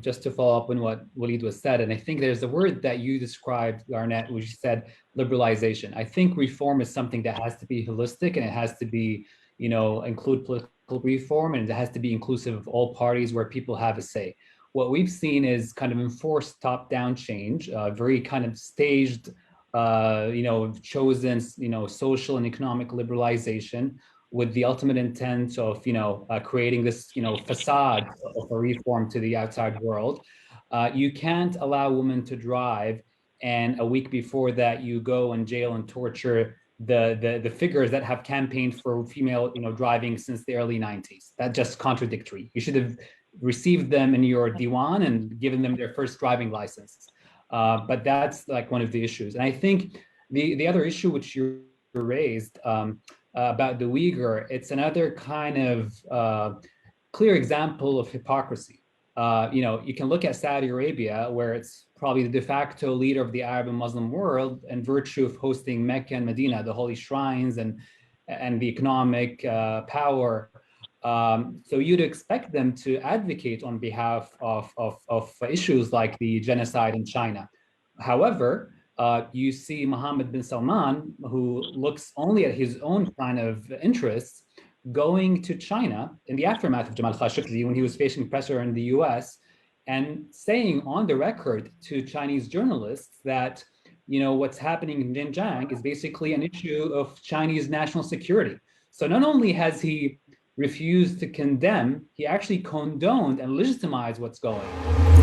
Just to follow up on what Walid was said, and I think there's a word that you described, Garnett, which you said liberalization. I think reform is something that has to be holistic, and it has to be, include political reform, and it has to be inclusive of all parties where people have a say. What we've seen is kind of enforced top-down change, very kind of staged, chosen, social and economic liberalization, with the ultimate intent of, creating this, facade of a reform to the outside world. You can't allow women to drive, and a week before that, you go and jail and torture the figures that have campaigned for female, driving since the early 90s. That's just contradictory. You should have received them in your diwan and given them their first driving license. But that's like one of the issues. And I think the other issue which you raised, about the Uyghur, it's another kind of clear example of hypocrisy. You can look at Saudi Arabia, where it's probably the de facto leader of the Arab and Muslim world in virtue of hosting Mecca and Medina, the holy shrines, and the economic power. So you'd expect them to advocate on behalf of issues like the genocide in China. However, you see Mohammed bin Salman, who looks only at his own kind of interests, going to China in the aftermath of Jamal Khashoggi when he was facing pressure in the US, and saying on the record to Chinese journalists that, what's happening in Xinjiang is basically an issue of Chinese national security. So not only has he refused to condemn, he actually condoned and legitimized what's going on.